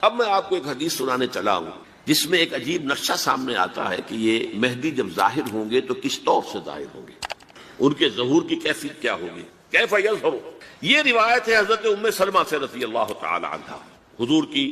اب میں آپ کو ایک حدیث سنانے چلا ہوں جس میں ایک عجیب نقشہ سامنے آتا ہے کہ یہ مہدی جب ظاہر ہوں گے تو کس طور سے ظاہر ہوں گے، ان کے ظہور کی کیفیت کیا ہوگی، کیف یظہر۔ یہ روایت ہے حضرت ام سلمہ سے رضی اللہ تعالی عنہا، حضور کی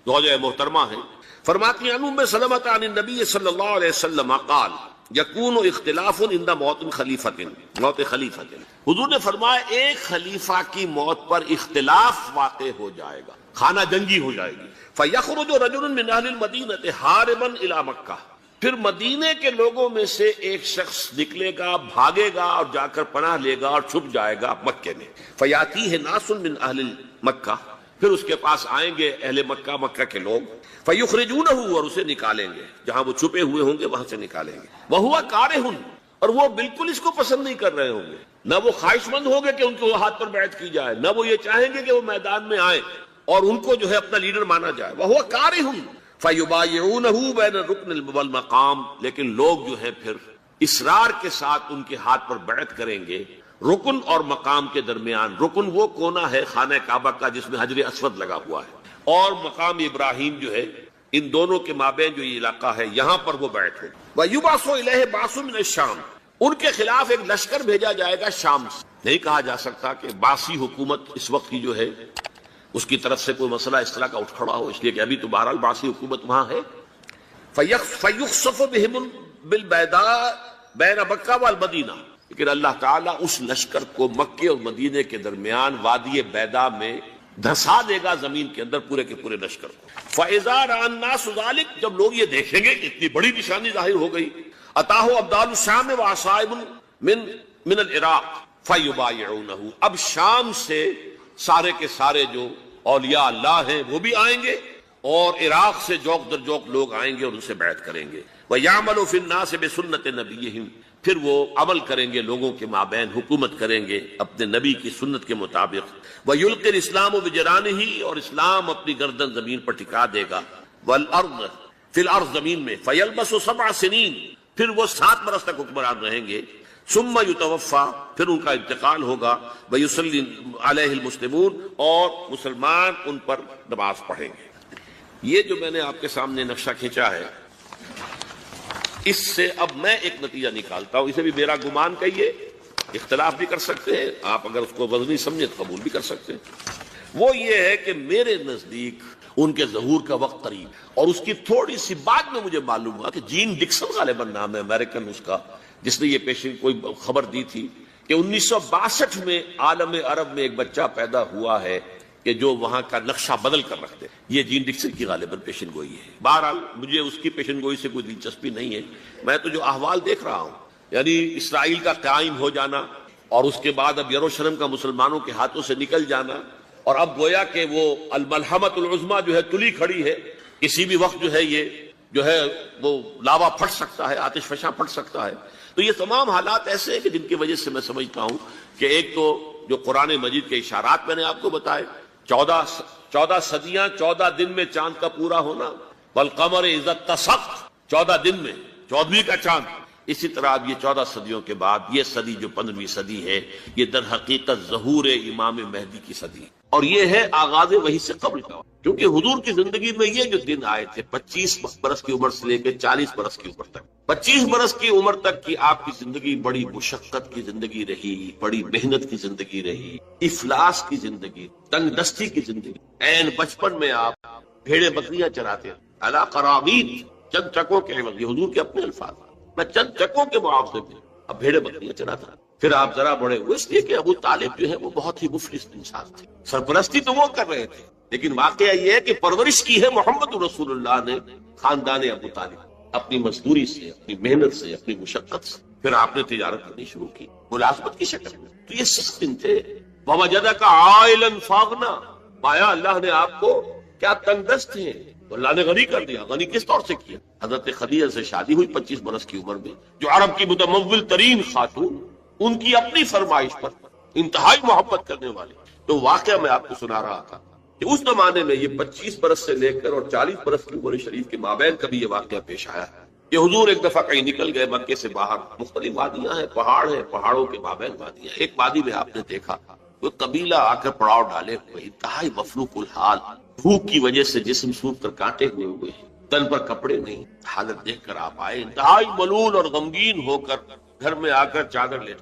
زوجہ محترمہ ہیں، فرماتی ہیں ام سلمہ عن النبی صلی اللہ علیہ وسلم قال یکون اختلاف عند موت خلیفۃ، موت خلیفۃ، حضور نے فرمایا ایک خلیفہ کی موت پر اختلاف واقع ہو جائے گا، خانہ جنگی ہو جائے گی، فیخرج رجل من اہل المدینہ حاربا الی مکہ، پھر مدینے کے لوگوں میں سے ایک شخص نکلے گا، بھاگے گا اور جا کر پناہ لے گا اور چھپ جائے گا مکے میں، فیاتیہ ناس من اہل مکہ، پھر اس کے پاس آئیں گے اہل مکہ، مکہ کے لوگ، فیخرجونہ، اور اسے نکالیں گے، جہاں وہ چھپے ہوئے ہوں گے وہاں سے نکالیں گے، وہو کارہ، اور وہ بالکل اس کو پسند نہیں کر رہے ہوں گے، نہ وہ خواہش مند ہوں گے کہ ان کے ہاتھ پر بیعت کی جائے، نہ وہ یہ چاہیں گے کہ وہ میدان میں آئیں اور ان کو جو ہے اپنا لیڈر مانا جائے، وہو کارہ، فیبایعونہ بین الرکن والمقام، لیکن لوگ جو ہے پھر اصرار کے ساتھ ان کے ہاتھ پر بیعت کریں گے رکن اور مقام کے درمیان۔ رکن وہ کونا ہے خانہ کعبہ کا جس میں حجر اسود لگا ہوا ہے، اور مقام ابراہیم جو ہے، ان دونوں کے مابین جو یہ علاقہ ہے یہاں پر وہ بیعت ہو۔ وَيُبْعَثُ إِلَيْهِ بَعْثٌ مِنَ الشَّامِ، ان کے خلاف ایک لشکر بھیجا جائے گا شام سے۔ نہیں کہا جا سکتا کہ باسی حکومت اس وقت کی جو ہے اس کی طرف سے کوئی مسئلہ اس طرح کا اٹھ کھڑا ہو، اس لیے کہ ابھی تو بہرحال باسی حکومت وہاں ہے۔ فَيُخْصَفُ بِهِمْ بِالْبَيْضَاءِ بَيْنَ مَكَّةَ وَالْمَدِينَةِ، لیکن اللہ تعالیٰ اس لشکر کو مکے اور مدینے کے درمیان وادی بیضاء میں دھسا دے گا زمین کے اندر پورے کے پورے لشکر کو۔ فَإِذَا رَأَى النَّاسُ ذَلِكَ، جب لوگ یہ دیکھیں گے کہ اتنی بڑی نشانی ظاہر ہو گئی، أَتَاهُ أَبْدَالُ الشَّامِ وَعَصَائِبٌ من العراق فَيُبَايِعُونَهُ، اب شام سے سارے کے سارے جو اولیاء اللہ ہیں وہ بھی آئیں گے، اور عراق سے جوق در جوق لوگ آئیں گے اور ان سے بیعت کریں گے۔ وَيَعْمَلُ فِي النَّاسِ بِسُنَّةِ نَبِيِّهِمْ، پھر وہ عمل کریں گے لوگوں کے مابین، حکومت کریں گے اپنے نبی کی سنت کے مطابق۔ وَيُلْقِي الْإِسْلَامُ بِجَرَانِهِ، اور اسلام اپنی گردن زمین پر ٹکا دے گا، وَالْأَرْضِ فِي الْأَرْضِ، زمین میں، فَيَلْبَسُ 7 سنین، پھر وہ 7 برس تک حکمران رہیں گے، ثم یتوفا، پھر ان کا انتقال ہوگا، ویصلی علیہ المسلمون، اور مسلمان ان پر نماز پڑھیں گے۔ یہ جو میں نے آپ کے سامنے نقشہ کھینچا ہے، اس سے اب میں ایک نتیجہ نکالتا ہوں، اسے بھی میرا گمان کہیے، اختلاف بھی کر سکتے ہیں آپ، اگر اس کو وزنی سمجھے تو قبول بھی کر سکتے ہیں۔ وہ یہ ہے کہ میرے نزدیک ان کے ظہور کا وقت قریب ہے، اور اس کی تھوڑی سی بعد میں مجھے معلوم ہوا کہ جین ڈکسن غالباً نام ہے امریکن اس کا، جس نے یہ پیشن کوئی خبر دی تھی کہ 1962 میں عالم عرب میں ایک بچہ پیدا ہوا ہے کہ جو وہاں کا نقشہ بدل کر رکھ دے۔ یہ جین ڈکسن کی غالباً پیشن گوئی ہے۔ بہرحال مجھے اس کی پیشن گوئی سے کوئی دلچسپی نہیں ہے، میں تو جو احوال دیکھ رہا ہوں، یعنی اسرائیل کا قائم ہو جانا، اور اس کے بعد اب یروشلم کا مسلمانوں کے ہاتھوں سے نکل جانا، اور اب گویا کہ وہ الملحمۃ العظمیٰ جو ہے تلی کھڑی ہے، کسی بھی وقت جو ہے یہ جو ہے وہ لاوا پھٹ سکتا ہے، آتش فشاں پھٹ سکتا ہے۔ تو یہ تمام حالات ایسے ہیں کہ جن کی وجہ سے میں سمجھتا ہوں کہ ایک تو جو قرآن مجید کے اشارات میں نے آپ کو بتائے، 14 صدیاں 14 دن میں چاند کا پورا ہونا، والقمر اذا اتسق، 14 دن میں 14ویں کا چاند، اسی طرح اب یہ 14 صدیوں کے بعد یہ صدی جو 15ویں صدی ہے، یہ در حقیقت ظہور امام مہدی کی صدی ہے، اور یہ ہے آغاز وحی سے قبل کا، کیونکہ حضور کی زندگی میں یہ جو دن آئے تھے 25 برس کی عمر سے لے کے 40 برس کی عمر تک، 25 برس کی عمر تک کی آپ کی زندگی بڑی مشقت کی زندگی رہی، بڑی محنت کی زندگی رہی، افلاس کی زندگی، تنگ دستی کی زندگی۔ عین بچپن میں آپ بھیڑے بکریاں چراتے ہیں، علی قرابید، چند چکوں کے عوض، یہ حضور کے اپنے الفاظ، میں چند چکوں کے معاوضے پہ اب بھیڑے بکریاں چراتا۔ پھر آپ ذرا بڑے ہوئے، اس لیے کہ ابو طالب جو ہے وہ بہت ہی مفلس انسان تھے، سرپرستی تو وہ کر رہے تھے، لیکن واقعہ یہ ہے کہ پرورش کی ہے محمد رسول اللہ نے خاندان ابو طالب، اپنی مزدوری سے، اپنی محنت سے، اپنی مشقت سے۔ پھر آپ نے تجارت کرنی شروع کی ملازمت کی شکل میں، تو یہ سخت دن تھے۔ وَوَجَدَكَ عَائِلًا فَأَغْنَىٰ، پایا اللہ نے آپ کو کیا تنگ دست ہیں، تو اللہ نے غنی کر دیا۔ غنی کس طور سے کیا؟ حضرت خدیجہ سے شادی ہوئی 25 برس کی عمر میں، جو عرب کی متمول ترین خاتون، ان کی اپنی فرمائش پر انتہائی محبت کرنے والی۔ تو واقعہ میں آپ کو سنا رہا تھا کہ اس زمانے میں یہ 25 برس سے لے کر اور 40 برس کی عمر شریف کے مابین کبھی یہ واقعہ پیش آیا ہے کہ حضور ایک دفعہ کہیں نکل گئے مکے سے باہر، مختلف وادیاں ہیں، پہاڑ ہیں، پہاڑوں کے مابین وادیاں، ایک وادی میں آپ نے دیکھا وہ قبیلہ آ کر پڑاؤ ڈالے ہوئے، انتہائی مفلوق الحال، بھوک کی وجہ سے جسم سوکھ کر کانٹے ہوئے ہیں، تن پر کپڑے نہیں، حالت دیکھ کر آپ آئے انتہائی ملول اور غمگین ہو کر، گھر میں آ کر چادر لے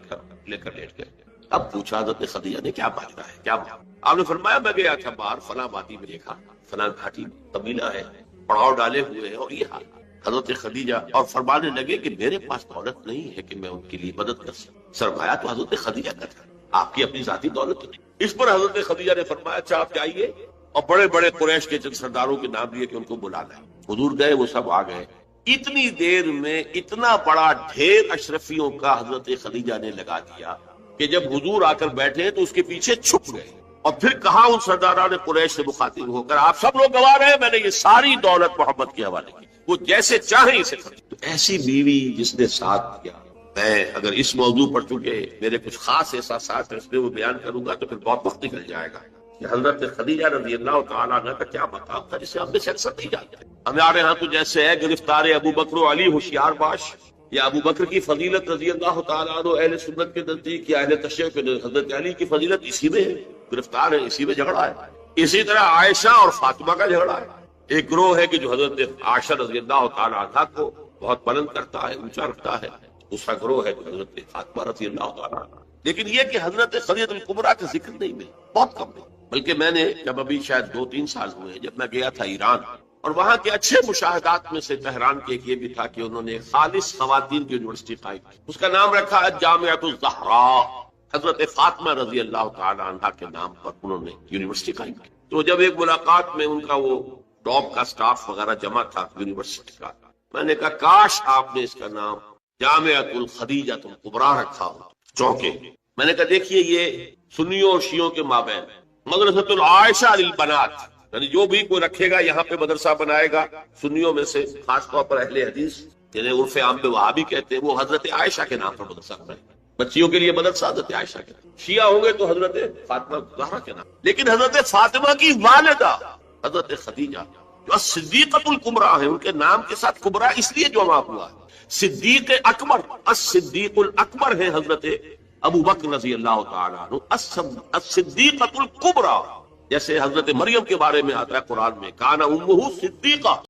کر لیٹ گئے۔ اب پوچھا حضرت خدیجہ نے کیا مانگا ہے، کیا مانگا؟ آپ نے فرمایا میں گیا تھا باہر فلاں وادی میں، دیکھا فلاں گھاٹی میں قبیلہ ہے، پڑاؤ ڈالے ہوئے ہیں اور یہ حال۔ حضرت خدیجہ اور فرمانے لگے کہ میرے پاس دولت نہیں ہے کہ میں ان کے لیے مدد کر سکوں۔ سرمایہ تو حضرت خدیجہ کا تھا، آپ کی اپنی ذاتی دولت نہیں۔ اس پر حضرت خدیجہ نے فرمایا اچھا آپ جائیے اور بڑے بڑے قریش کے چند سرداروں کے نام لیے کہ ان کو بلا لیں۔ حضور گئے، وہ سب آ گئے۔ اتنی دیر میں اتنا بڑا ڈھیر اشرفیوں کا حضرت خدیجہ نے لگا دیا کہ جب حضور آ کر بیٹھے تو اس کے پیچھے چھپ گئے، اور پھر کہا ان سرداران قریش سے مخاطب ہو کر آپ سب لوگ گواہ رہے، میں نے یہ ساری دولت محمد کے حوالے کی، وہ جیسے چاہیں اسے خرچ۔ تو ایسی بیوی جس نے ساتھ دیا، میں اگر اس موضوع پر چونکہ میرے کچھ خاص احساسات ہیں اس میں وہ بیان کروں گا تو پھر بہت وقت نکل جائے گا کہ حضرت خدیجہ رضی اللہ تعالیٰ عنہ کا کیا مقام تھا جسے ہم نے سے اکثر نہیں جانتے۔ ہمارے ہاں تو جیسے ہے گرفتار ابو بکر و علی ہوشیار باش، یا ابو بکر کی فضیلت رضی اللہ تعالیٰ عنہ اہل سنت کے نزدیک یا اہل تشیع کے حضرت علی کی فضیلت اسی میں ہے، گرفتار ہے، اسی میں جھگڑا ہے۔ اسی طرح عائشہ اور فاطمہ کا جھگڑا ہے۔ ایک گروہ ہے کہ جو حضرت عائشہ رضی اللہ تعالیٰ عنہ کو بہت بلند کرتا ہے، اونچا رکھتا ہے، دوسرا گروہ ہے حضرت فاطمہ رضی اللہ تعالیٰ عنہ۔ لیکن یہ کہ حضرت خدیجہ الکبریٰ کا ذکر نہیں ملا، بہت کم ہے۔ بلکہ میں نے جب ابھی شاید 2-3 سال ہوئے جب میں گیا تھا ایران، اور وہاں کے اچھے مشاہدات میں سے تہران کے ایک یہ بھی تھا کہ انہوں نے ایک خالص خواتین کی یونیورسٹی قائم کی، اس کا نام رکھا ہے جامعۃ الزہراء، حضرت فاطمہ رضی اللہ تعالی عنہا کے نام پر انہوں نے یونیورسٹی قائم کی۔ تو جب ایک ملاقات میں ان کا وہ ٹاپ کا سٹاف وغیرہ جمع تھا یونیورسٹی کا، میں نے کہا کاش آپ نے اس کا نام جامعۃ الخدیجۃ الکبریٰ رکھا ہو، چونکہ میں نے کہا دیکھیے یہ سنیوں اور شیعوں کے مابین مدرسۃ العائشہ للبنات، یعنی جو بھی کوئی رکھے گا یہاں پہ مدرسہ بنائے گا سنیوں میں سے، خاص طور پر اہل حدیث جنہیں عرف عام پہ وہابی کہتے ہیں، وہ حضرت عائشہ کے نام پر مدرسہ بنائے گا، بچیوں کے لیے مدرسہ حضرت عائشہ کے نام، شیعہ ہوں گے تو حضرت فاطمہ زہرا کے نام۔ لیکن حضرت فاطمہ کی والدہ حضرت خدیجہ جو صدیقۃ الکبریٰ ہیں، ان کے نام کے ساتھ کبریٰ اس لیے جمع ہوا ہے، صدیق اکبر، الصدیق الاکبر ہے حضرت ابو بکر رضی اللہ تعالیٰ عنہ، الصدیقۃ الکبریٰ، جیسے حضرت مریم کے بارے میں آتا ہے قرآن میں کان امہ صدیقہ،